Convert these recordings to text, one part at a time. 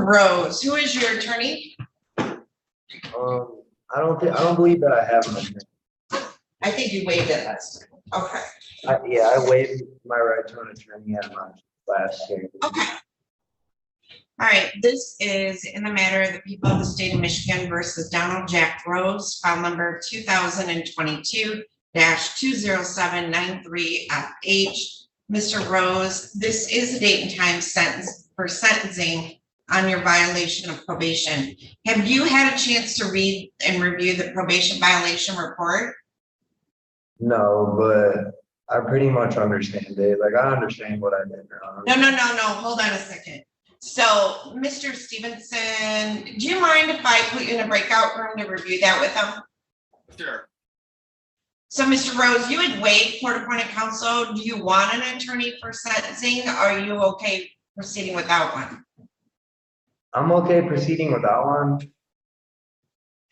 Rose, who is your attorney? I don't believe that I have an attorney. I think you waived it last time. Okay. I waived my right to an attorney at my last hearing. Okay. All right, this is in the matter of the people of the state of Michigan versus Donald Jack Rose, file number 2022-20793FH. Mr. Rose, this is a date and time sentence for sentencing on your violation of probation. Have you had a chance to read and review the probation violation report? No, but I pretty much understand it. Like, I understand what I did wrong. No. Hold on a second. So, Mr. Stevenson, do you mind if I put you in a breakout room to review that with them? Sure. So, Mr. Rose, you had waived court-appointed counsel. Do you want an attorney for sentencing? Or are you okay proceeding without one? I'm okay proceeding without one.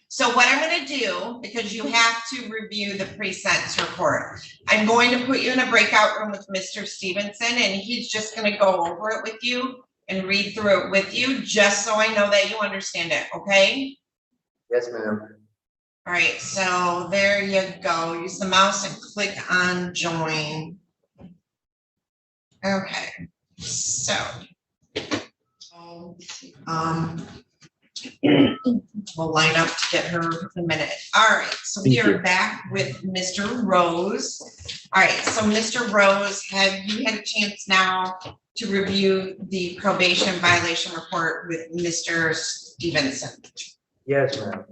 So what I'm going to do, because you have to review the pre-sentence report, I'm going to put you in a breakout room with Mr. Stevenson, and he's just going to go over it with you and read through it with you, just so I know that you understand it, okay? Yes, ma'am. All right, so there you go. Use the mouse and click on join. Okay, so, we'll line up to get her in a minute. All right, so we are back with Mr. Rose. All right, so Mr. Rose, have you had a chance now to review the probation violation report with Mr. Stevenson? Yes, ma'am.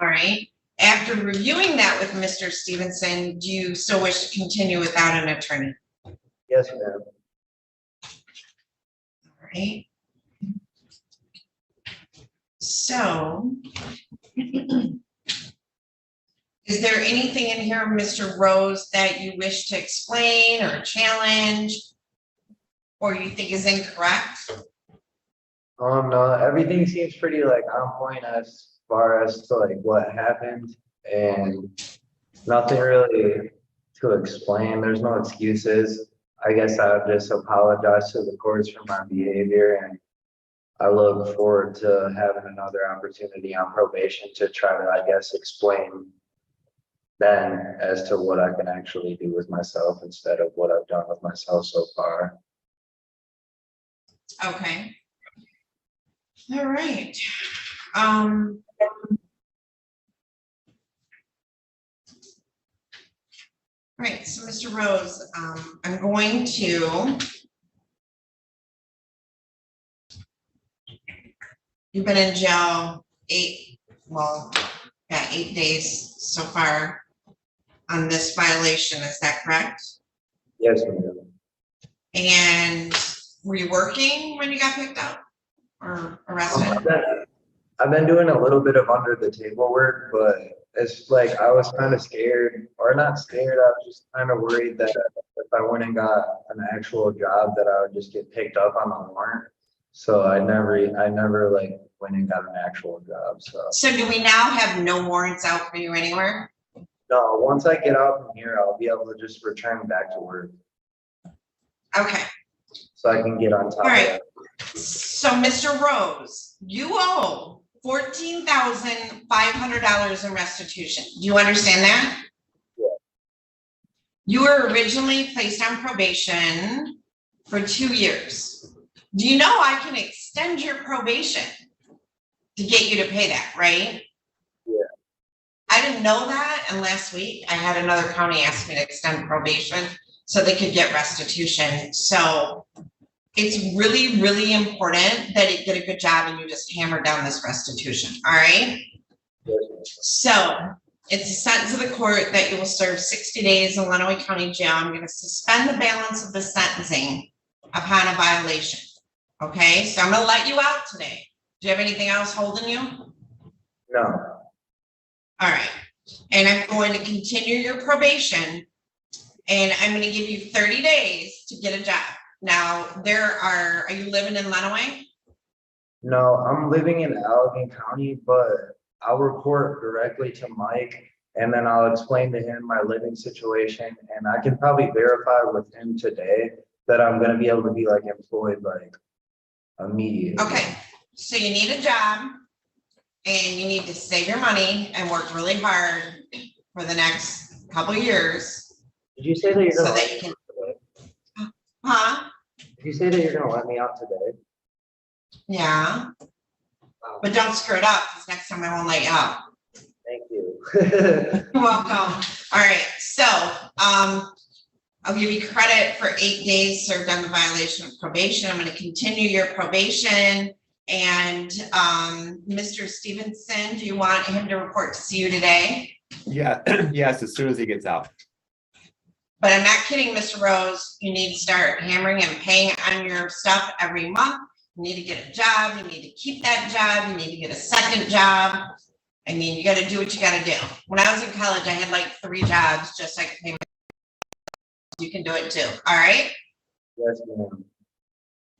All right. After reviewing that with Mr. Stevenson, do you still wish to continue without an attorney? Yes, ma'am. All right. So, is there anything in here, Mr. Rose, that you wish to explain or challenge, or you think is incorrect? No, everything seems pretty like on point as far as to like what happened, and nothing really to explain. There's no excuses. I guess I would just apologize to the courts for my behavior, and I look forward to having another opportunity on probation to try to, I guess, explain then as to what I can actually do with myself instead of what I've done with myself so far. Okay. All right. Right, so Mr. Rose, I'm going to, you've been in jail 8 days so far on this violation, is that correct? Yes, ma'am. And were you working when you got picked up or arrested? I've been doing a little bit of under the table work, but it's like I was kind of scared, or not scared, I was just kind of worried that if I went and got an actual job that I would just get picked up on the warrant. So I never like went and got an actual job. So do we now have no warrants out for you anywhere? No, once I get out from here, I'll be able to just return back to work. Okay. So I can get on top of that. So Mr. Rose, you owe $14,500 in restitution. Do you understand that? Yeah. You were originally placed on probation for 2 years. Do you know I can extend your probation to get you to pay that, right? Yeah. I didn't know that, and last week I had another county ask me to extend probation so they could get restitution. So it's really, really important that you get a good job and you just hammer down this restitution, all right? So it's a sentence of the court that you will serve 60 days in Lenawee County Jail. I'm going to suspend the balance of the sentencing upon a violation, okay? So I'm going to let you out today. Do you have anything else holding you? No. All right. And I'm going to continue your probation, and I'm going to give you 30 days to get a job. Now, are you living in Lenawee? No, I'm living in Allegheny County, but I'll report directly to Mike, and then I'll explain to him my living situation, and I can probably verify with him today that I'm going to be able to be like employed like immediately. Okay. So you need a job and you need to save your money and work really hard for the next couple of years. Did you say that you're So gonna that let you me can, out today? huh? Did you say that you're gonna let me out today? Yeah, but don't screw it up because next time I won't let you out. Thank you. You're welcome. All right, so, I'll give you credit for 8 days served on the violation of probation. I'm gonna continue your probation. And, Mr. Stevenson, do you want him to report to see you today? Yeah, yes, as soon as he gets out. But I'm not kidding, Mr. Rose, you need to start hammering and paying on your stuff every month. You need to get a job, you need to keep that job, you need to get a second job. I mean, you gotta do what you gotta do. When I was in college, I had like 3 jobs just so I could pay my. You can do it too, all right? Yes, ma'am.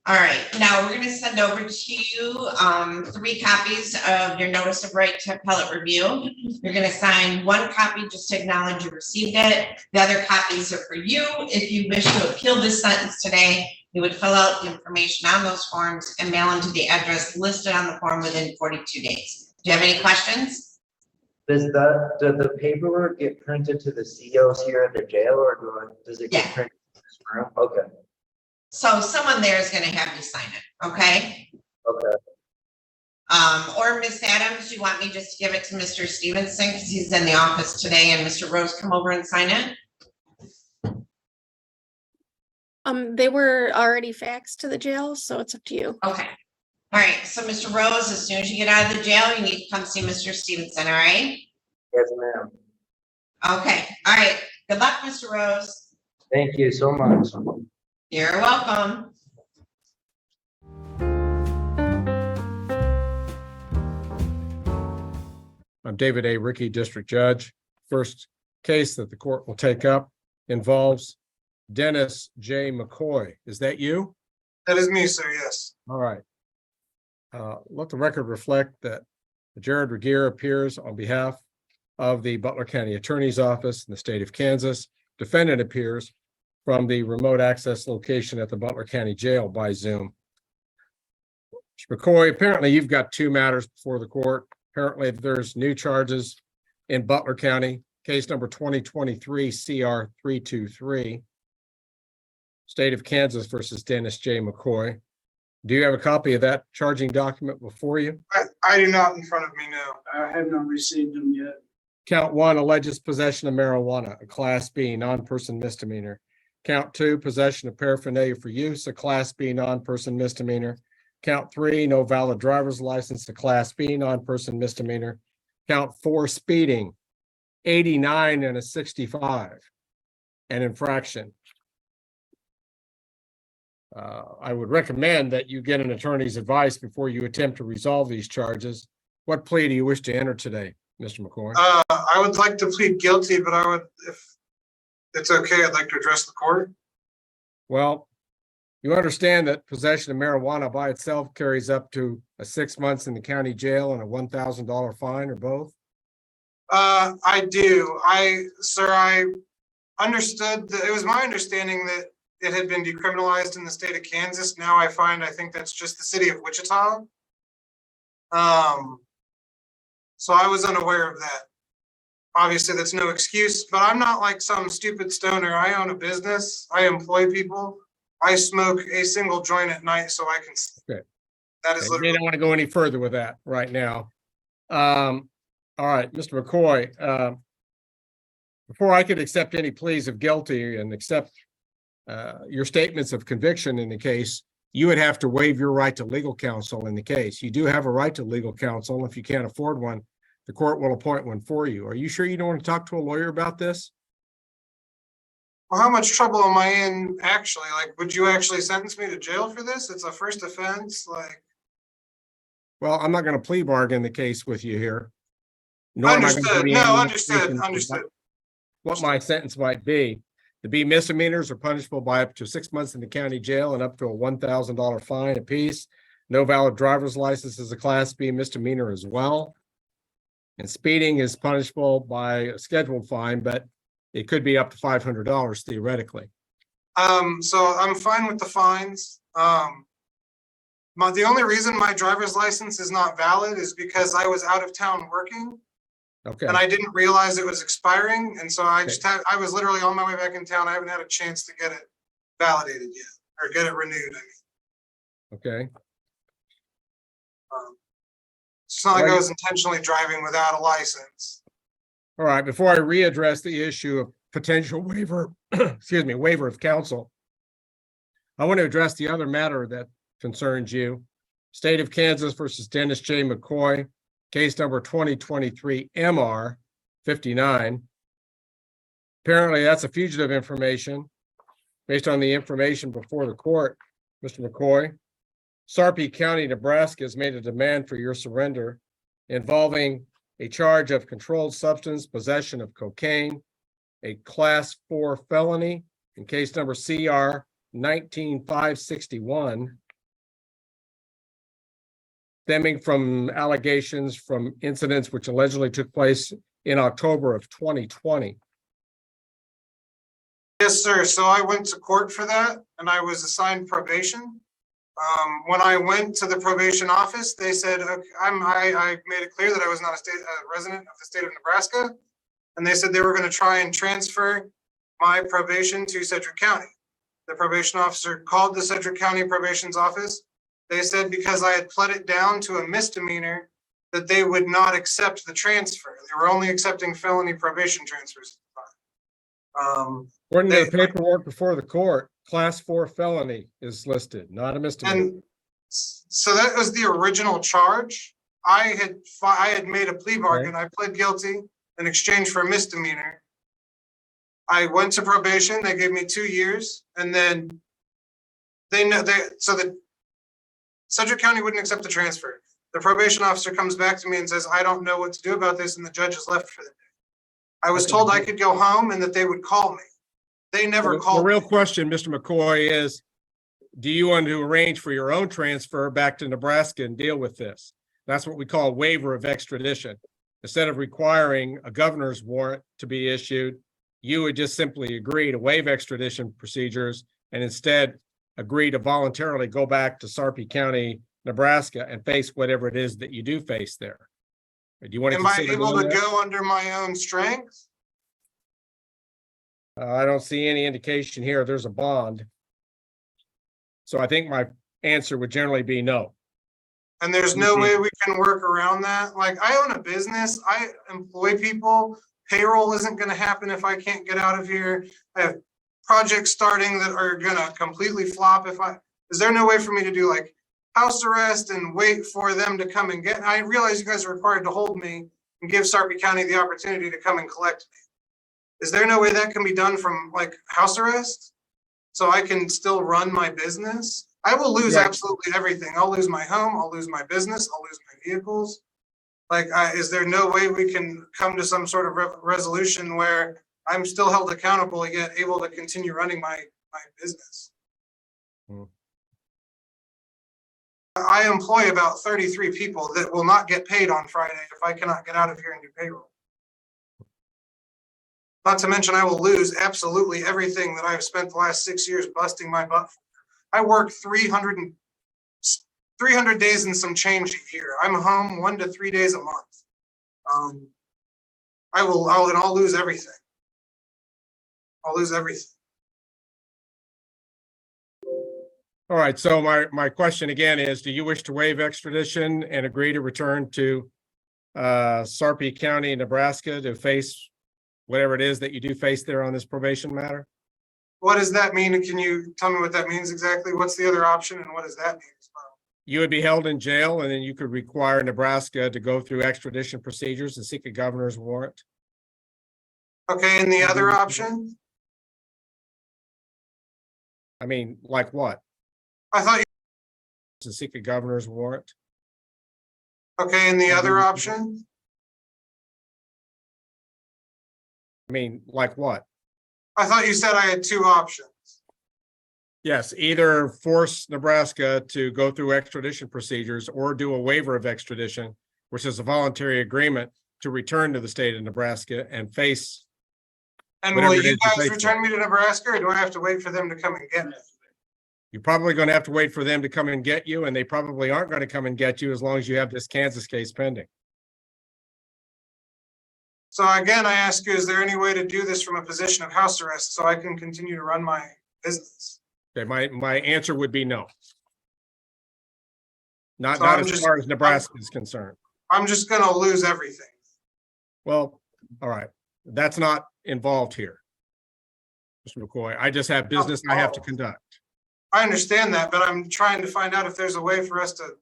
All right, now we're gonna send over to you, 3 copies of your notice of right to appellate review. You're gonna sign 1 copy just to acknowledge you received it. The other copies are for you. If you wish to appeal this sentence today, you would fill out the information on those forms and mail them to the address listed on the form within 42 days. Do you have any questions? Does the paperwork get printed to the COs here at the jail, or does it get Yeah. printed in this room? Okay, So someone there is gonna have you sign it, okay? okay. Or Miss Adams, do you want me just to give it to Mr. Stevenson because he's in the office today and Mr. Rose come over and sign it? They were already faxed to the jail, so it's up to you. Okay. All right, so Mr. Rose, as soon as you get out of the jail, you need to come see Mr. Stevenson, all right? Yes, ma'am. Okay, all right. Good luck, Mr. Rose. Thank you so much. You're welcome. I'm David A. Ricky, District Judge. First case that the court will take up involves Dennis J. McCoy. Is that you? That is me, sir, yes. All right. Let the record reflect that Jared Regier appears on behalf of the Butler County Attorney's Office in the state of Kansas. Defendant appears from the remote access location at the Butler County Jail by Zoom. Mr. McCoy, apparently you've got 2 matters before the court. Apparently there's new charges in Butler County, case number 2023 CR 323. State of Kansas versus Dennis J. McCoy. Do you have a copy of that charging document before you? I do not in front of me now. I have not received them yet. Count 1, alleges possession of marijuana, a Class B non-person misdemeanor. Count 2, possession of paraphernalia for use, a Class B non-person misdemeanor. Count 3, no valid driver's license, a Class B non-person misdemeanor. Count 4, speeding, 89 and a 65, an infraction. I would recommend that you get an attorney's advice before you attempt to resolve these charges. What plea do you wish to enter today, Mr. McCoy? I would like to plead guilty, but I would, if it's okay, I'd like to address the court. Well, you understand that possession of marijuana by itself carries up to 6 months in the county jail and a $1,000 fine, or both? I do. Sir, I understood that it was my understanding that it had been decriminalized in the state of Kansas. Now I think that's just the city of Wichita. So I was unaware of that. Obviously, that's no excuse, but I'm not like some stupid stoner. I own a business. I employ people. I smoke a single joint at night so I can. Okay. That is You literally. don't want to go any further with that right now. All right, Mr. McCoy, before I could accept any pleas of guilty and accept your statements of conviction in the case, you would have to waive your right to legal counsel in the case. You do have a right to legal counsel. If you can't afford one, the court will appoint one for you. Are you sure you don't want to talk to a lawyer about this? Well, how much trouble am I in actually? Like, would you actually sentence me to jail for this? It's a first offense, like. Well, I'm not going to plea bargain the case with you here. Nor am I going to Understood. give you No, any understood, indication understood. what my sentence might be. The B misdemeanors are punishable by up to 6 months in the county jail and up to a $1,000 fine apiece. No valid driver's license is a Class B misdemeanor as well. And speeding is punishable by a scheduled fine, but it could be up to $500 theoretically. So I'm fine with the fines. The only reason my driver's license is not valid is because I was out of town working Okay, and I didn't realize it was expiring. And so I I was literally on my way back in town. I haven't had a chance to get it validated yet or get it renewed. okay. It's not like I was intentionally driving without a license. All right, before I readdress the issue of potential waiver, excuse me, waiver of counsel, I want to address the other matter that concerns you. State of Kansas versus Dennis J. McCoy, case number 2023 MR 59. Apparently, that's a fugitive information. Based on the information before the court, Mr. McCoy, Sarpy County, Nebraska has made a demand for your surrender involving a charge of controlled substance, possession of cocaine, a class 4 felony in case number CR 19561, stemming from allegations from incidents which allegedly took place in October of 2020. Yes, sir. So I went to court for that and I was assigned probation. When I went to the probation office, they said, okay, I made it clear that I was not a resident of the state of Nebraska. And they said they were going to try and transfer my probation to Sedgwick County. The probation officer called the Sedgwick County probation's office. They said because I had pled it down to a misdemeanor, that they would not accept the transfer. They were only accepting felony probation transfers. According to the paperwork before the court, class 4 felony is listed, not a misdemeanor. And so that was the original charge. I had made a plea bargain. I pled guilty in exchange for a misdemeanor. I went to probation. They gave me 2 years, and then so the Sedgwick County wouldn't accept the transfer. The probation officer comes back to me and says, I don't know what to do about this, and the judge is left for the day. I was told I could go home and that they would call me. They never called. The real me. question, Mr. McCoy, is do you want to arrange for your own transfer back to Nebraska and deal with this? That's what we call waiver of extradition. Instead of requiring a governor's warrant to be issued, you would just simply agree to waive extradition procedures and instead agree to voluntarily go back to Sarpy County, Nebraska, and face whatever it is that you do face there. Do you want to Am I consider able doing to that? go under my own strength? I don't see any indication here. There's a bond. So I think my answer would generally be no. And there's no way we can work around that. Like, I own a business. I employ people. Payroll isn't going to happen if I can't get out of here. I have projects starting that are going to completely flop. Is there no way for me to do like house arrest and wait for them to come and get? I realize you guys are required to hold me and give Sarpy County the opportunity to come and collect me. Is there no way that can be done from like house arrest? So I can still run my business? I will lose absolutely everything. I'll lose my home. I'll lose my business. I'll lose my vehicles. Like, is there no way we can come to some sort of resolution where I'm still held accountable yet able to continue running my business? I employ about 33 people that will not get paid on Friday if I cannot get out of here and do payroll. Not to mention I will lose absolutely everything that I've spent the last 6 years busting my butt for. I work 300 days and some change a year. I'm home 1 to 3 days a month. I'll lose everything. I'll lose everything. All right, so my question again is, do you wish to waive extradition and agree to return to Sarpy County, Nebraska to face whatever it is that you do face there on this probation matter? What does that mean? Can you tell me what that means exactly? What's the other option and what does that mean as well? You would be held in jail and then you could require Nebraska to go through extradition procedures and seek a governor's warrant. Okay, and the other option? I mean, like what? I thought To seek a governor's warrant? okay, and the other option? I mean, like what? I thought you said I had 2 options. Yes, either force Nebraska to go through extradition procedures or do a waiver of extradition, which is a voluntary agreement to return to the state of Nebraska and face. And Whatever will it you is you guys face return me to Nebraska or do I have to wait for them to come and get me? You're probably going to have to wait for them to come and get you, and they probably aren't going to come and get you as long as you have this Kansas case pending. So again, I ask you, is there any way to do this from a position of house arrest so I can continue to run my business? Okay, my answer would be no. Not So I'm as just- far as Nebraska is concerned. I'm just gonna lose everything. Well, all right, that's not involved here. Mr. McCoy, I just have business I have to conduct. I understand that, but I'm trying to find out if there's a way for us to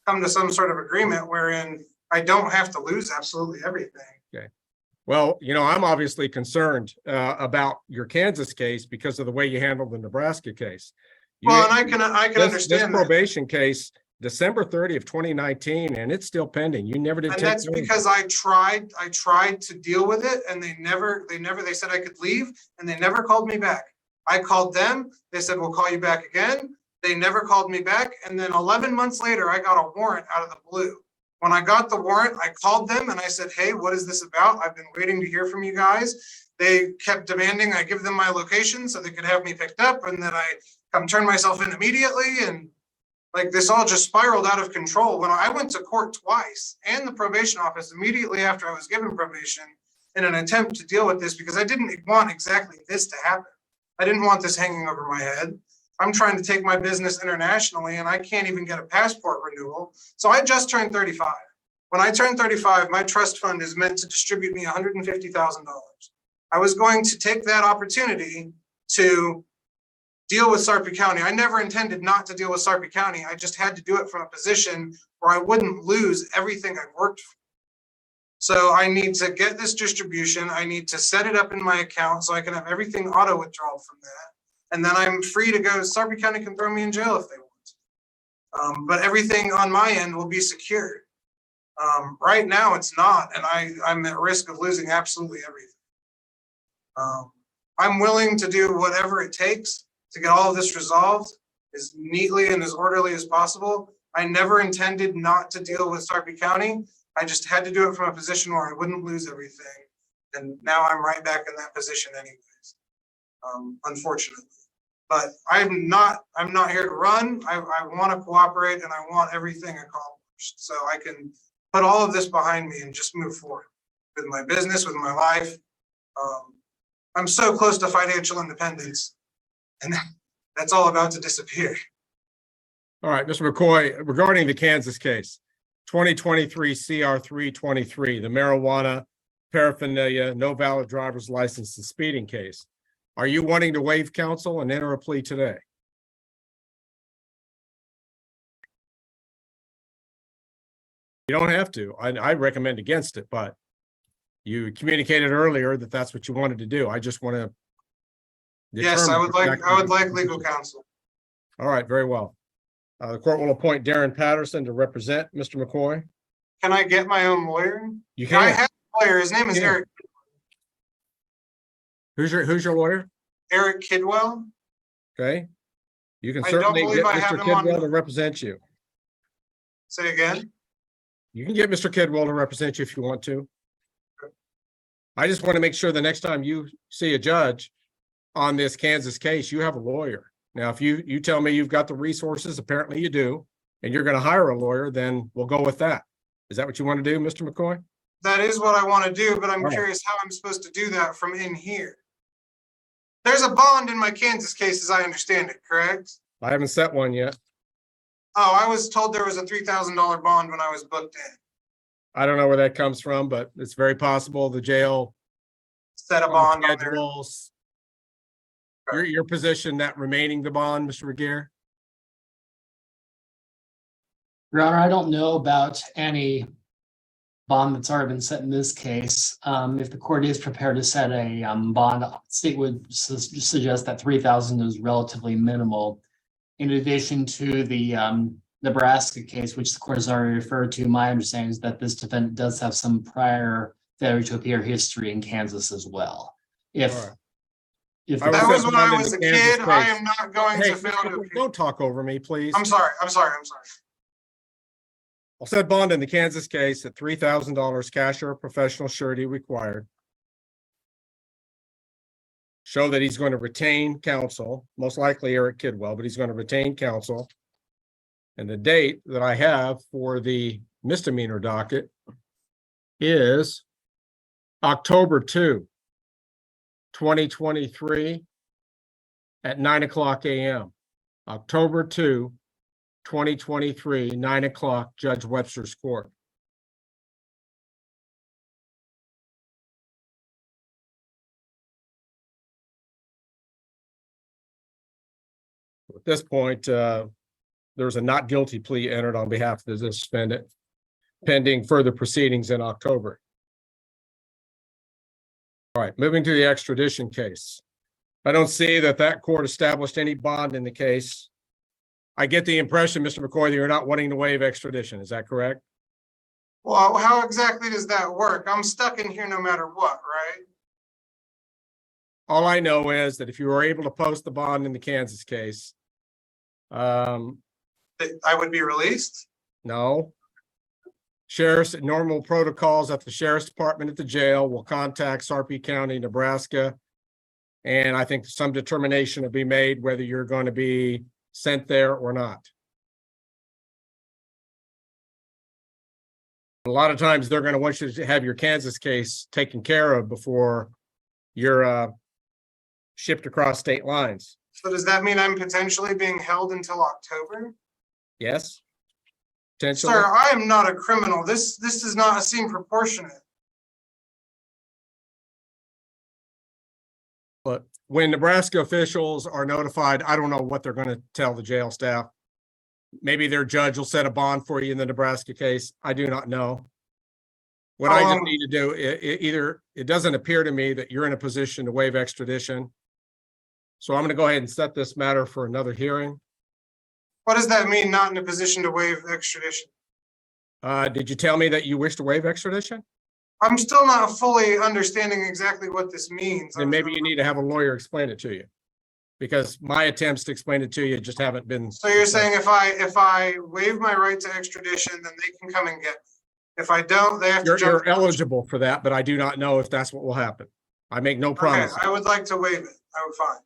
come to some sort of agreement wherein I don't have to lose absolutely everything. Well, I'm obviously concerned about your Kansas case because of the way you handled the Nebraska case. Well, and I can This understand that. probation case, December 30th, 2019, and it's still pending. You never did And take. that's because I tried to deal with it and they said I could leave and they never called me back. I called them, they said, we'll call you back again. They never called me back. And then 11 months later, I got a warrant out of the blue. When I got the warrant, I called them and I said, hey, what is this about? I've been waiting to hear from you guys. They kept demanding I give them my location so they could have me picked up and that I come turn myself in immediately. And like this all just spiraled out of control. When I went to court twice and the probation office immediately after I was given probation in an attempt to deal with this because I didn't want exactly this to happen. I didn't want this hanging over my head. I'm trying to take my business internationally and I can't even get a passport renewal. So I just turned 35. When I turned 35, my trust fund is meant to distribute me $150,000. I was going to take that opportunity to deal with Sarpy County. I never intended not to deal with Sarpy County. I just had to do it from a position where I wouldn't lose everything I've worked for. So I need to get this distribution. I need to set it up in my account so I can have everything auto withdrawal from that. And then I'm free to go. Sarpy County can throw me in jail if they want. But everything on my end will be secured. Right now it's not, and I'm at risk of losing absolutely everything. I'm willing to do whatever it takes to get all of this resolved as neatly and as orderly as possible. I never intended not to deal with Sarpy County. I just had to do it from a position where I wouldn't lose everything. And now I'm right back in that position anyways, unfortunately. But I'm not here to run. I want to cooperate and I want everything accomplished so I can put all of this behind me and just move forward with my business, with my life. I'm so close to financial independence and that's all about to disappear. All right, Mr. McCoy, regarding the Kansas case, 2023 CR 323, the marijuana paraphernalia, no valid driver's license, and speeding case. Are you wanting to waive counsel and enter a plea today? You don't have to. I recommend against it, but you communicated earlier that that's what you wanted to do. I just want to. Yes, I would like legal counsel. All right, very well. The court will appoint Darren Patterson to represent Mr. McCoy. Can I get my own lawyer? You I can. have a lawyer. His name is Yeah. Eric Who's your lawyer? Kidwell. Okay. You can I don't certainly believe get I have Mr. him on- Kidwell to represent you. Say again. You can get Mr. Kidwell to represent you if you want to. I just want to make sure the next time you see a judge on this Kansas case, you have a lawyer. Now, if you tell me you've got the resources, apparently you do, and you're going to hire a lawyer, then we'll go with that. Is that what you want to do, Mr. McCoy? That is what I want to do, but I'm All right. curious how I'm supposed to do that from in here. There's a bond in my Kansas case, as I understand it, correct? I haven't set one yet. Oh, I was told there was a $3,000 bond when I was booked in. I don't know where that comes from, but it's very possible the jail Set a bond on there. schedules. Your position that remaining the bond, Mr. Regier? Your Honor, I don't know about any bond that's already been set in this case. If the court is prepared to set a bond, state would suggest that 3,000 is relatively minimal. In addition to the Nebraska case, which the court has already referred to, my understanding is that this defendant does have some prior failure to appear history in Kansas as well. If All right. if I That was was when bond I in was the a Kansas kid. I case. am not going Hey, to fail to appear. don't talk over me, please. I'm sorry. I'll set bond in the Kansas case at $3,000 cash or professional surety required. show that he's going to retain counsel, most likely Eric Kidwell, but he's going to retain counsel. And the date that I have for the misdemeanor docket is October 2, 2023 at 9:00 a.m. October 2, 2023, 9:00, Judge Webster's Court. At this point, there's a not guilty plea entered on behalf of the defendant pending further proceedings in October. All right, moving to the extradition case. I don't see that court established any bond in the case. I get the impression, Mr. McCoy, that you're not wanting to waive extradition. Is that correct? Well, how exactly does that work? I'm stuck in here no matter what, right? All I know is that if you were able to post the bond in the Kansas case, That I would be released? no. Sheriff's normal protocols at the sheriff's department at the jail will contact Sarpy County, Nebraska. And I think some determination will be made whether you're going to be sent there or not. A lot of times they're going to want you to have your Kansas case taken care of before you're shipped across state lines. So does that mean I'm potentially being held until October? Yes? Potentially. Sir, I am not a criminal. This does not seem proportionate. But when Nebraska officials are notified, I don't know what they're going to tell the jail staff. Maybe their judge will set a bond for you in the Nebraska case. I do not know. What I just need to do, either it doesn't appear to me that you're in a position to waive extradition. So I'm going to go ahead and set this matter for another hearing. What does that mean, not in a position to waive extradition? Did you tell me that you wish to waive extradition? I'm still not fully understanding exactly what this means. Then maybe you need to have a lawyer explain it to you. Because my attempts to explain it to you just haven't been. So you're saying if I waive my right to extradition, then they can come and get me. If I don't, they have to jump. You're eligible for that, but I do not know if that's what will happen. I make no Okay, promise. I would like to waive it. I would fine.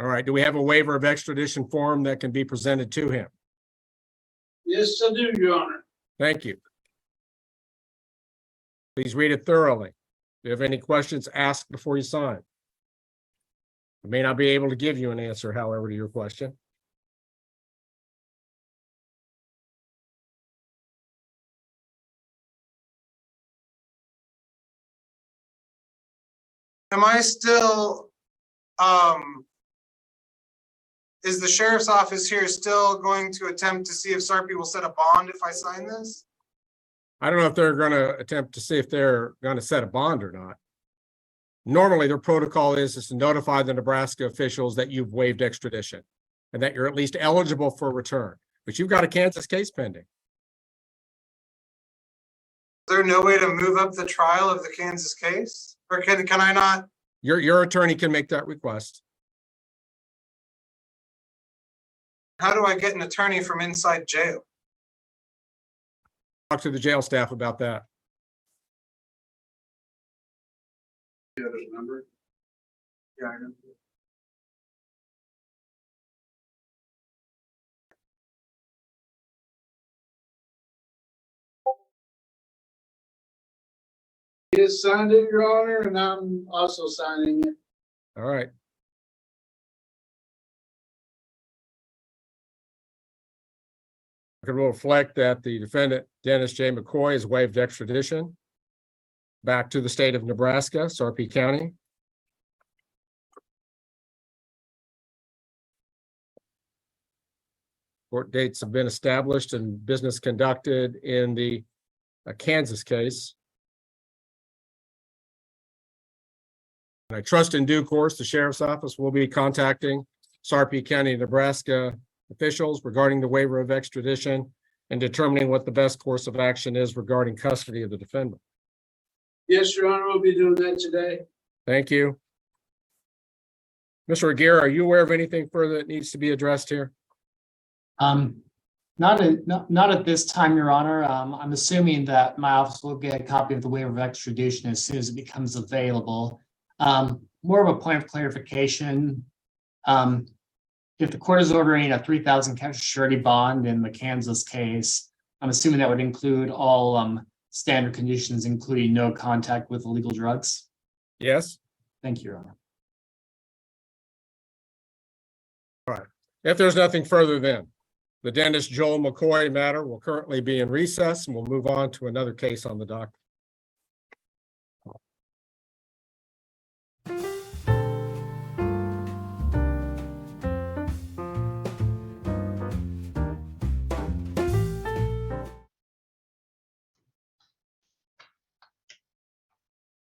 All right, do we have a waiver of extradition form that can be presented to him? Yes, I do, Your Honor. Thank you. Please read it thoroughly. If you have any questions, ask before you sign. I may not be able to give you an answer, however, to your question. Am I still, is the sheriff's office here still going to attempt to see if Sarpy will set a bond if I sign this? I don't know if they're going to attempt to see if they're going to set a bond or not. Normally, their protocol is to notify the Nebraska officials that you've waived extradition and that you're at least eligible for return, but you've got a Kansas case pending. Is there no way to move up the trial of the Kansas case? Or can I not? Your attorney can make that request. How do I get an attorney from inside jail? Talk to the jail staff about that. You have his number? Yeah, I know. He has signed it, Your Honor, and I'm also signing it. All right. It will reflect that the defendant, Dennis J. McCoy, has waived extradition back to the state of Nebraska, Sarpy County. Court dates have been established and business conducted in the Kansas case. And I trust in due course, the sheriff's office will be contacting Sarpy County, Nebraska officials regarding the waiver of extradition and determining what the best course of action is regarding custody of the defendant. Yes, Your Honor, we'll be doing that today. Thank you. Mr. Aguirre, are you aware of anything further that needs to be addressed here? Not at this time, Your Honor. I'm assuming that my office will get a copy of the waiver of extradition as soon as it becomes available. More of a point of clarification. If the court is ordering a 3,000 cash surety bond in the Kansas case, I'm assuming that would include all standard conditions, including no contact with illegal drugs. Yes, Thank you, Your Honor. if there's nothing further then, the dentist Joel McCoy matter will currently be in recess and we'll move on to another case on the docket.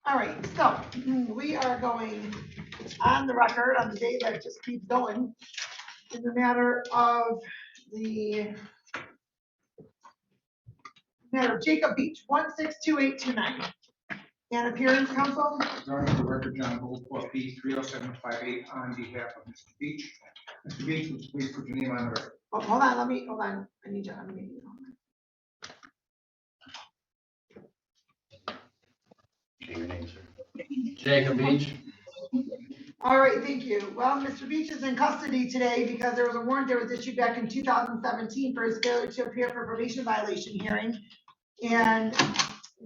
All right, so we are going on the record on the day that just keeps going in the matter of the matter of Jacob Beach, 162829. And appearance, counsel? Regarding the record, John Goldberg, P 30758 on behalf of Mr. Beach. Mr. Beach, would you please put your name on the record? Oh, hold on, hold on. I need you. Jacob Beach. All right, thank you. Well, Mr. Beach is in custody today because there was a warrant that was issued back in 2017 for his failure to appear for probation violation hearing. And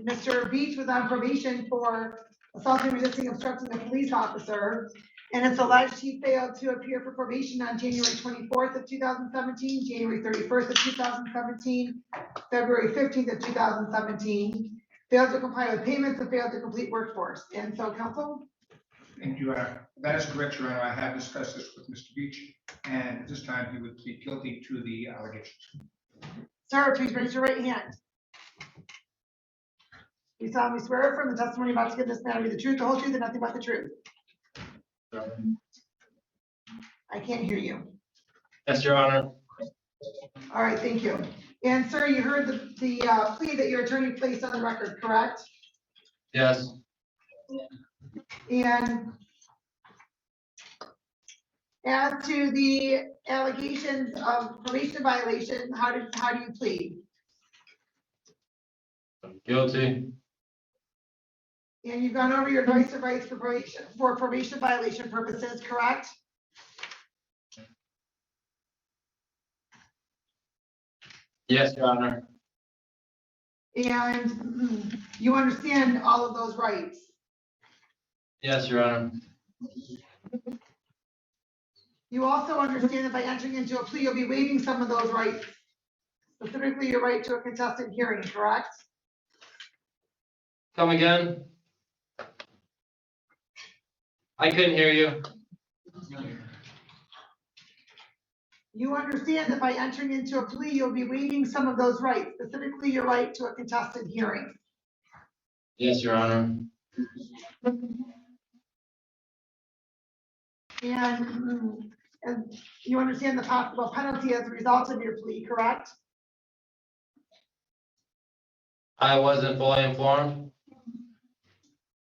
Mr. Beach was on probation for assaulting, resisting, obstructing a police officer. And it's alleged he failed to appear for probation on January 24th of 2017, January 31st of 2017, February 15th of 2017, failed to comply with payments and failed to complete workforce. And so, counsel? Thank you, that is correct, Your Honor. I have discussed this with Mr. Beach, and at this time, he would plead guilty to the allegations. Sir, please raise your right hand. You solemnly swear from the testimony about to give this matter be the truth, the whole truth, and nothing but the truth. I can't hear you. Yes, Your Honor. All right, thank you. And sir, you heard the plea that your attorney placed on the record, correct? Yes. And as to the allegations of probation violation, how do you plead? Guilty. And you've gone over your rights of rights for probation violation purposes, correct? Yes, Your Honor. And you understand all of those rights? Yes, Your Honor. You also understand that by entering into a plea, you'll be waiving some of those rights, specifically your right to a contested hearing, correct? Come again? I couldn't hear you. You understand that by entering into a plea, you'll be waiving some of those rights, specifically your right to a contested hearing. Yes, Your Honor. And you understand the possible penalty as a result of your plea, correct? I wasn't fully informed.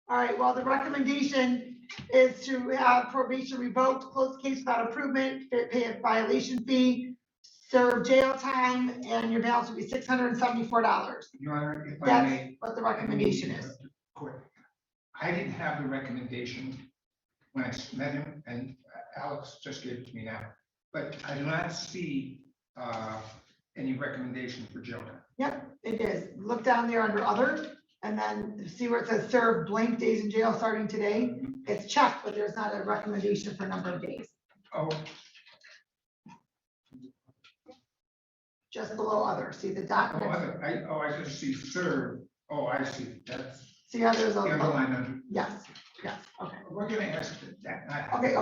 All right, well, the recommendation is to have probation revoked, close the case without improvement, pay a violation fee, serve jail time, and your balance will be $674. Your Honor, if I That's may. what the recommendation is. I didn't have the recommendation when I met him, and Alex just gave it to me now, but I do not see any recommendation for jail time. Yep, it is. Look down there under other, and then see where it says serve blank days in jail starting today. It's checked, but there's not a recommendation for number of days. Oh, Just below other, see the dot? I just see serve. Oh, I see. That's See how there's a, the underline under. yes, okay. We're gonna ask that. Okay,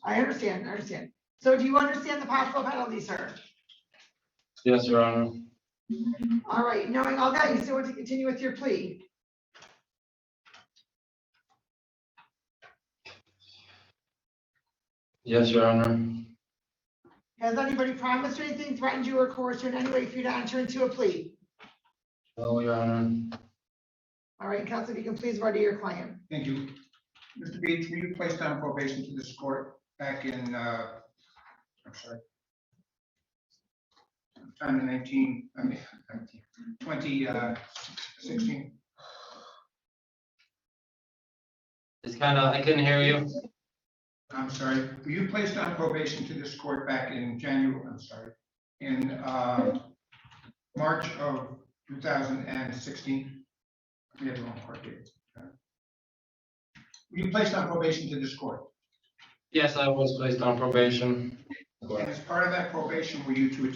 I understand. So do you understand the possible penalty, sir? Yes, Your Honor. All right, knowing all that, you still want to continue with your plea? Yes, Your Honor. Has anybody promised you anything, threatened you, or coerced you in any way for you to enter into a plea? No, Your Honor. All right, counsel, if you can please ready your client. Thank you. Mr. Beach, were you placed on probation to this court back in, I'm sorry, time in 2016? It's kind of, I couldn't hear you. I'm sorry, were you placed on probation to this court back in in March of 2016? We have the wrong court date. Were you placed on probation to this court? Yes, I was placed on probation. And as part of that probation, were you to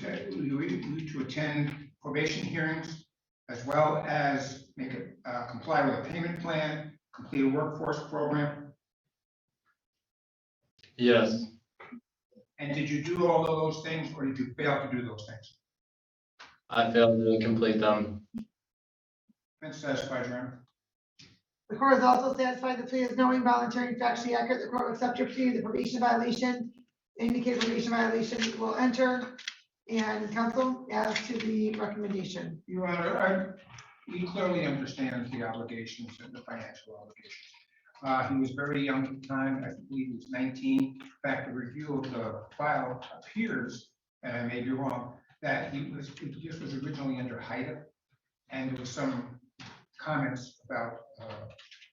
attend probation hearings as well as make comply with a payment plan, complete a workforce program? Yes, And did you do all of those things, or did you fail to do those things? I failed to complete them. Been satisfied, Your Honor? The court is also satisfied the plea is knowing, voluntary, and factually accurate. The court will accept your plea. The probation violation, indicated probation violation will enter. And counsel, as to the recommendation. Your Honor, he clearly understands the obligations and the financial obligations. He was very young at the time, I believe he was 19. In fact, the review of the file appears, and I may be wrong, that this was originally under HIDA, and there was some comments about,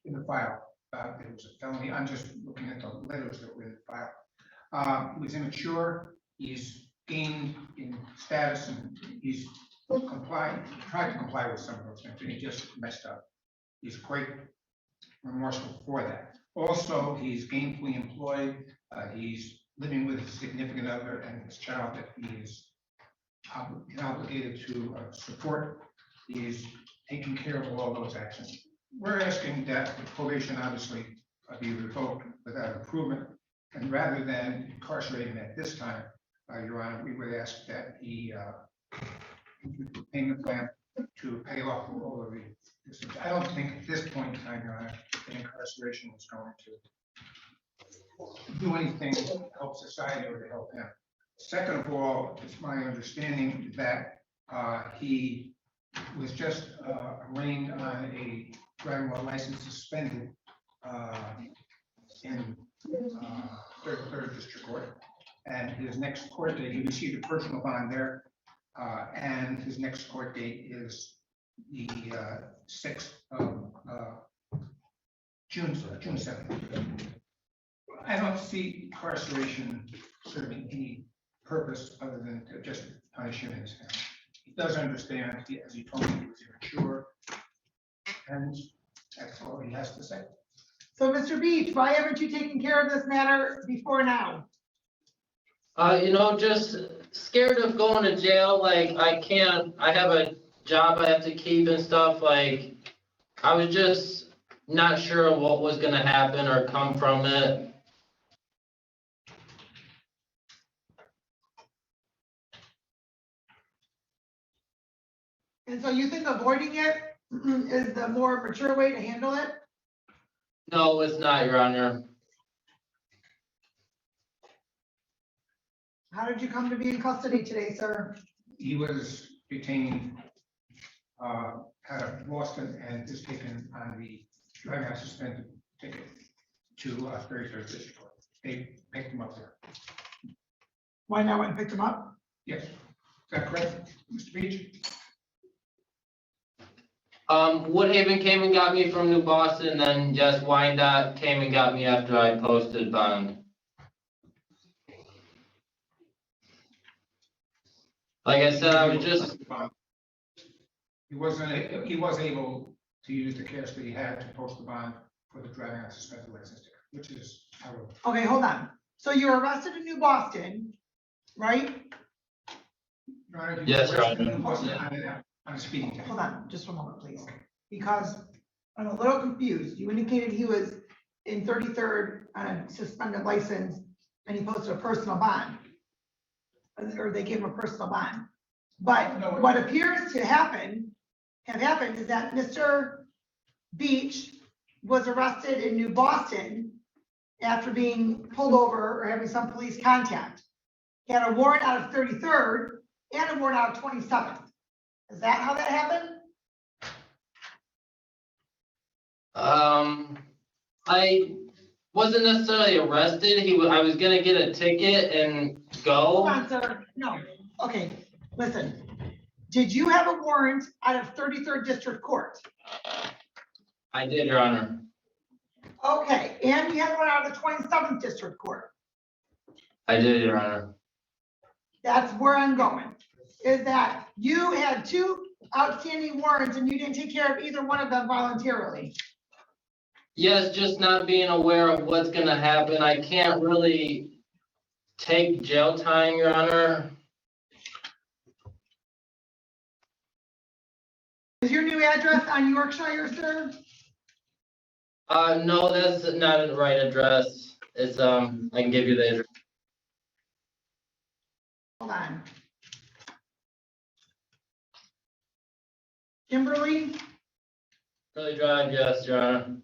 in the file, about it was a felony. I'm just looking at the letters that were in the file. He was immature, he's gained in status, and he's tried to comply with some of those things, and he just messed up. He's quite remorseful for that. Also, he's gainfully employed. He's living with his significant other and his child that he is obligated to support. He's taking care of all those actions. We're asking that the probation obviously be revoked without improvement, and rather than incarcerate him at this time, Your Honor, we would ask that he payment plan to pay off all of the. I don't think at this point in time, Your Honor, that incarceration is going to do anything to help society or to help him. Second of all, it's my understanding that he was just arraigned on a driving while license suspended in third district court. And his next court date, he received a personal bond there, and his next court date is the 6th of June 7th. I don't see incarceration serving any purpose other than to just punish him and his family. He does understand, as he told me, he was immature, and that's all he has to say. So, Mr. Beach, why haven't you taken care of this matter before now? Just scared of going to jail. Like, I have a job I have to keep and stuff. Like, I was just not sure what was going to happen or come from it. And so you think avoiding it is the more mature way to handle it? No, it's not, Your Honor. How did you come to be in custody today, sir? He was detained out of Boston and is taken on the driving while suspended ticket to 33rd District Court. They picked him up there. Why not went and picked him up? Yes, is that correct, Mr. Beach? Woodhaven came and got me from New Boston, then just Wyandotte came and got me after I posted bond. Like I said, I was just. He was able to use the cash that he had to post the bond for the driving on suspended license ticket, which is how. Okay, hold on. So you were arrested in New Boston, right? Yes, Your Honor. I'm speaking. Hold on, just one moment, please. Because I'm a little confused. You indicated he was in 33rd on a suspended license and he posted a personal bond. Or they gave him a personal bond. But what appears to have happened is that Mr. Beach was arrested in New Boston after being pulled over or having some police contact. He had a warrant out of 33rd and a warrant out of 27th. Is that how that happened? I wasn't necessarily arrested. I was gonna get a ticket and go. Hold on, sir. No. Okay, listen. Did you have a warrant out of 33rd District Court? I did, Your Honor. Okay, and you had one out of the 27th District Court. I did, Your Honor. That's where I'm going, is that you had 2 outstanding warrants and you didn't take care of either one of them voluntarily. Yes, just not being aware of what's gonna happen. I can't really take jail time, Your Honor. Is your new address on Yorkshire, sir? No, that's not the right address. It's, I can give you the address. Hold on. Kimberly? Really Drive, yes, Your Honor.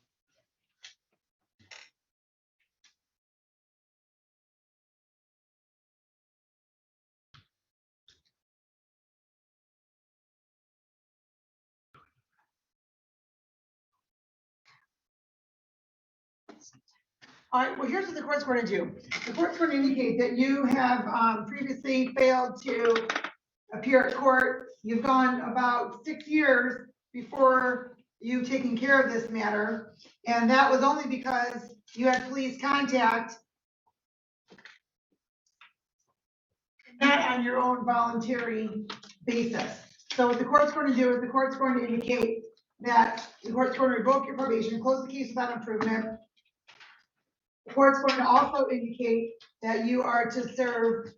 All right, well, here's what the court's going to do. The court's going to indicate that you have previously failed to appear at court. You've gone about 6 years before you've taken care of this matter. And that was only because you had police contact, not on your own voluntary basis. So what the court's going to do is the court's going to indicate that the court's going to revoke your probation, close the case without improvement. The court's going to also indicate that you are to serve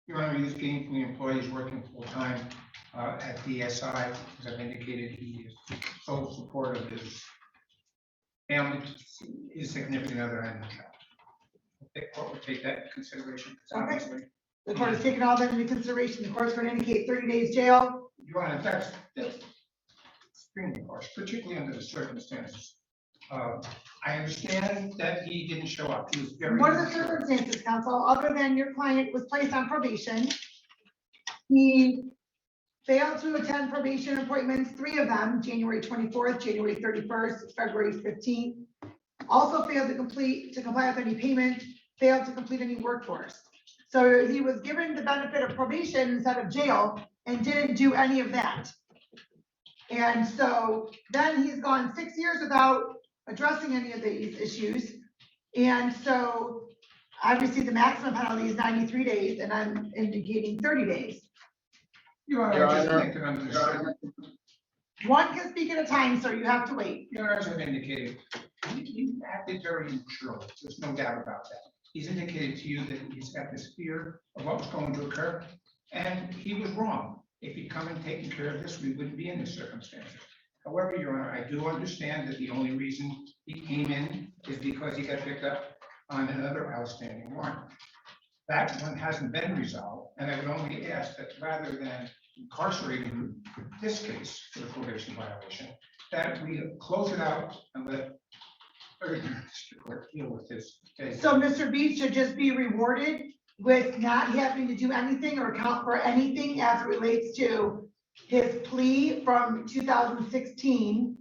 Your Honor, he's gainfully employed, he's working full-time at DSI. As I've indicated, he is sole support of his family, his significant other, and the court will take that into consideration. Obviously, the court has taken all that into consideration. The court's going to indicate 30 days jail. Your Honor, that's extremely harsh, particularly under the circumstances. I understand that he didn't show up. He was very. What are the circumstances, counsel, other than your client was placed on probation? He failed to attend probation appointments, 3 of them, January 24th, January 31st, February 15th. Also failed to comply with any payment, failed to complete any workforce. So he was given the benefit of probation instead of jail and didn't do any of that. And so then he's gone 6 years without addressing any of these issues. And so obviously the maximum penalty is 93 days and I'm indicating 30 days. Your Honor, I just think that under the circumstances. One can speak at a time, sir. You have to wait. Your Honor, as I've indicated, he acted very immaturely. There's no doubt about that. He's indicated to you that he's got this fear of what was going to occur, and he was wrong. If he'd come and taken care of this, we wouldn't be in this circumstances. However, Your Honor, I do understand that the only reason he came in is because he got picked up on another outstanding warrant. That one hasn't been resolved, and I would only ask that rather than incarcerating this case for the probation violation, that we close it out and let everything district court deal with this case. So Mr. Beach should just be rewarded with not having to do anything or account for anything as it relates to his plea from 2016,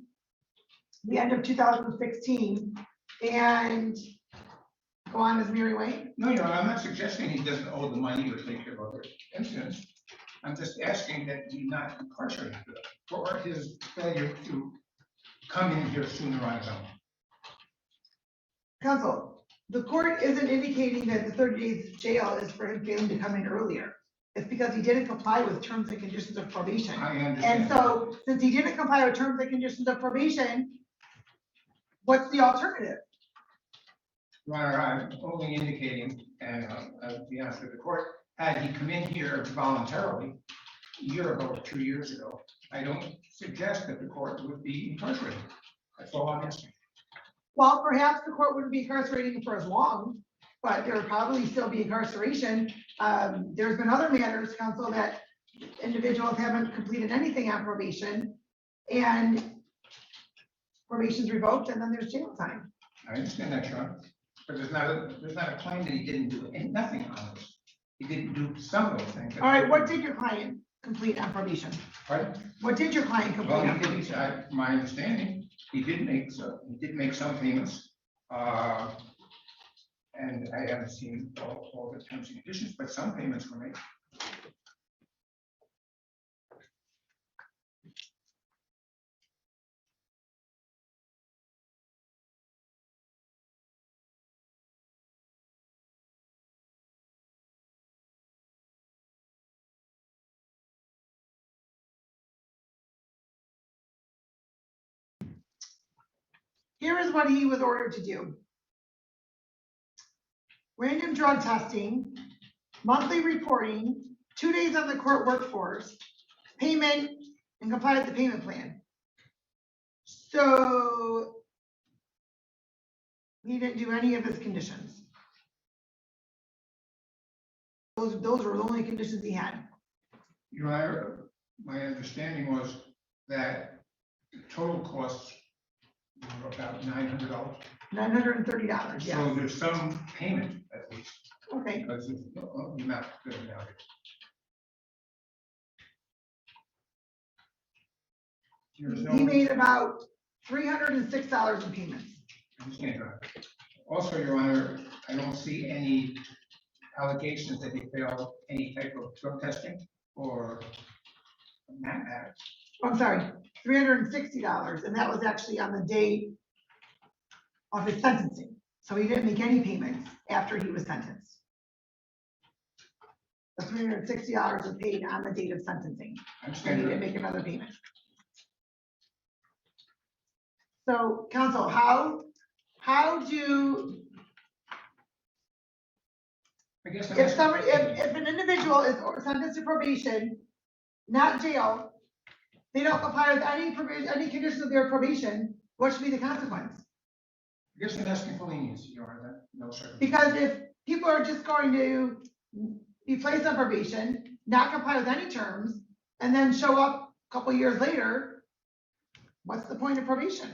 the end of 2016, and go on his merry way? No, Your Honor, I'm not suggesting he doesn't owe the money or take care of other incidents. I'm just asking that he not incarcerate him for his failure to come in here sooner on his own. Counsel, the court isn't indicating that the 30 days jail is for him failing to come in earlier. It's because he didn't comply with terms and conditions of probation. I understand. And so since he didn't comply with terms and conditions of probation, what's the alternative? Your Honor, I'm only indicating, and I'll be honest with the court, had he come in here voluntarily a year ago or 2 years ago, I don't suggest that the court would be incarcerated. That's all I'm asking. Well, perhaps the court wouldn't be incarcerating him for as long, but there would probably still be incarceration. There's been other matters, counsel, that individuals haven't completed anything on probation and probation's revoked and then there's jail time. I understand that, Your Honor, but there's not a claim that he didn't do nothing on this. He didn't do some of those things. All right, what did your client complete on probation? Pardon? What did your client complete Well, on he probation? didn't, my understanding, he did make some payments. And I haven't seen all the terms and conditions, but some payments were made. Here is what he was ordered to do. Random drug testing, monthly reporting, 2 days on the court workforce, payment, and comply with the payment plan. So he didn't do any of his conditions. Those were the only conditions he had. Your Honor, my understanding was that the total costs were about $900. $930, So yes. there's some payment at least, Okay, because of the amount that we have. There's he no, made about $306 in payments. I understand that. Also, Your Honor, I don't see any allegations that he failed any type of drug testing or that matter. I'm sorry, $360, and that was actually on the day of his sentencing. So he didn't make any payments after he was sentenced. The $360 was paid on the date of sentencing, I and he understand didn't that. make another payment. So, counsel, how do, I guess I'm if asking- somebody, if an individual is sentenced to probation, not jail, they don't comply with any provision, any conditions of their probation, what should be the consequence? I guess I'm asking for leniency, Your Honor, that no circumstance. Because if people are just going to be placed on probation, not comply with any terms, and then show up a couple years later, what's the point of probation?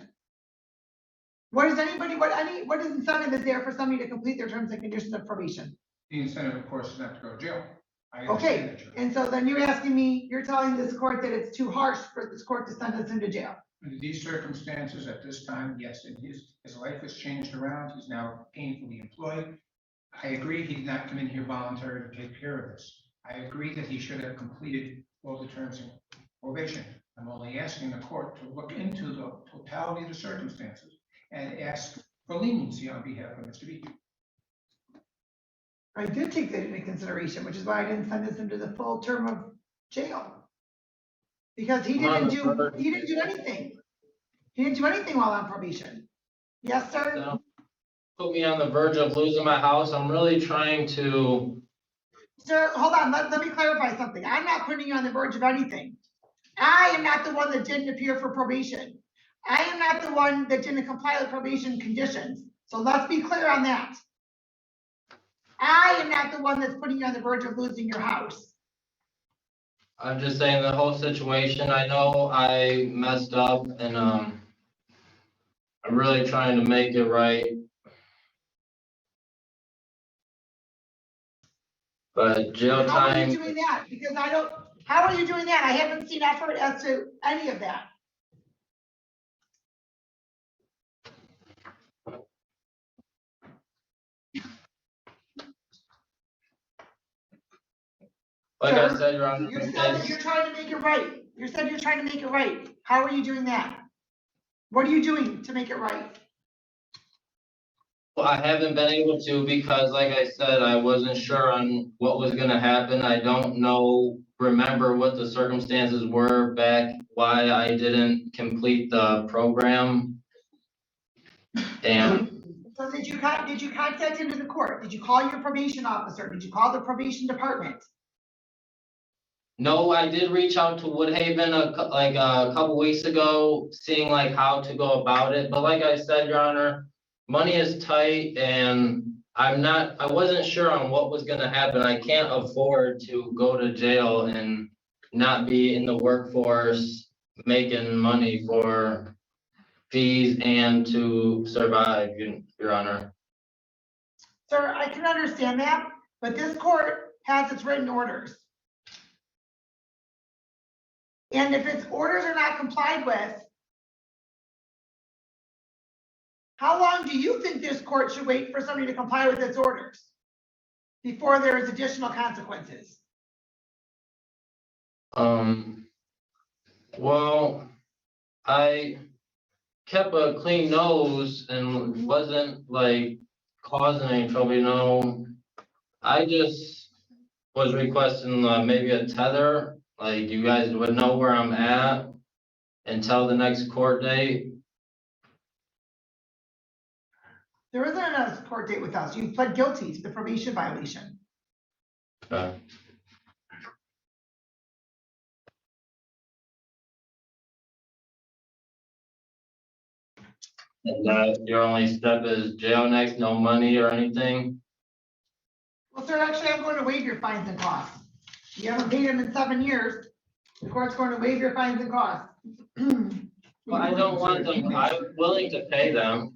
What is incentive is there for somebody to complete their terms and conditions of probation? The incentive, of course, is not to go to jail. I understand Okay, that, Your Honor. and so then you're asking me, you're telling this court that it's too harsh for this court to send us into jail. Under these circumstances, at this time, yes, and his life has changed around, he's now gainfully employed. I agree he did not come in here voluntarily to take care of this. I agree that he should have completed all the terms and probation. I'm only asking the court to look into the totality of the circumstances and ask for leniency on behalf of Mr. Beach. I did take that into consideration, which is why I didn't send this into the full term of jail. Because he didn't do anything. He didn't do anything while on probation. Yes, sir? So, put me on the verge of losing my house. I'm really trying to, Sir, hold on, let me clarify something. I'm not putting you on the verge of anything. I am not the one that didn't appear for probation. I am not the one that didn't comply with probation conditions. So let's be clear on that. I am not the one that's putting you on the verge of losing your house. I'm just saying the whole situation, I know I messed up and, I'm really trying to make it right. But jail How are you time, doing that? Because how are you doing that? I haven't seen effort as to any of that. like I Sir, said, Your Honor, You said that it's- you're trying to make it right. You said you're trying to make it right. How are you doing that? What are you doing to make it right? well, I haven't been able to because like I said, I wasn't sure on what was gonna happen. I don't remember what the circumstances were back, why I didn't complete the program. And So did you contact into the court? Did you call your probation officer? Did you call the probation department? no, I did reach out to Woodhaven a couple weeks ago, seeing like how to go about it, but like I said, Your Honor, money is tight and I wasn't sure on what was gonna happen. I can't afford to go to jail and not be in the workforce making money for fees and to survive, Your Honor. Sir, I can understand that, but this court has its written orders. And if its orders are not complied with, how long do you think this court should wait for somebody to comply with its orders before there is additional consequences? Well, I kept a clean nose and wasn't like causing any trouble, I just was requesting maybe a tether, like you guys would know where I'm at until the next court date. There isn't a court date with us. You pled guilty to the probation violation. Okay. And that your only step is jail next, no money or anything? Well, sir, actually, I'm going to waive your fines and costs. You haven't paid them in 7 years. The court's going to waive your fines and costs. Well, I don't want them, I'm willing to pay them.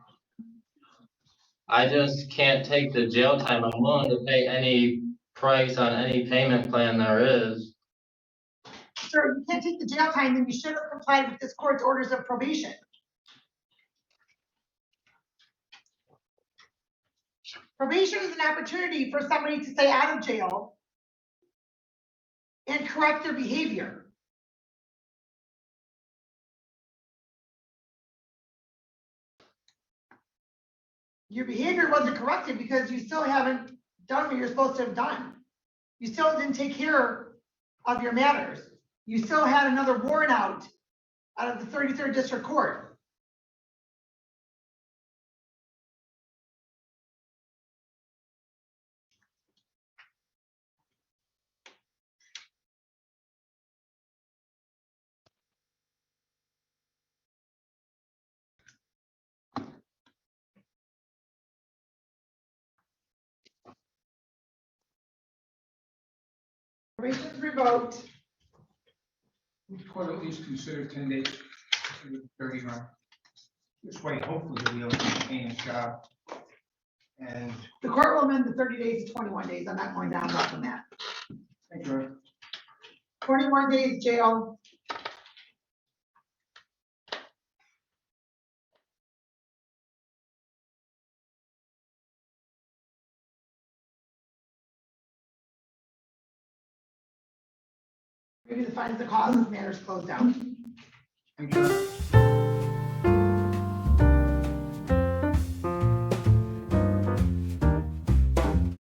I just can't take the jail time. I'm willing to pay any price on any payment plan there is. Sir, you can't take the jail time, then you should have complied with this court's orders of probation. Probation is an opportunity for somebody to stay out of jail and correct their behavior. Your behavior wasn't corrected because you still haven't done what you're supposed to have done. You still didn't take care of your matters. You still had another warrant out of the 33rd District Court. Probation's revoked. The court at least consider 10 days to the 30 run. This way, hopefully, he'll be able to maintain his job. And The court will amend the 30 days to 21 days. I'm not going down less than that. thank you. 21 days jail. Maybe the fines, the cost, matters closed out. Thank you.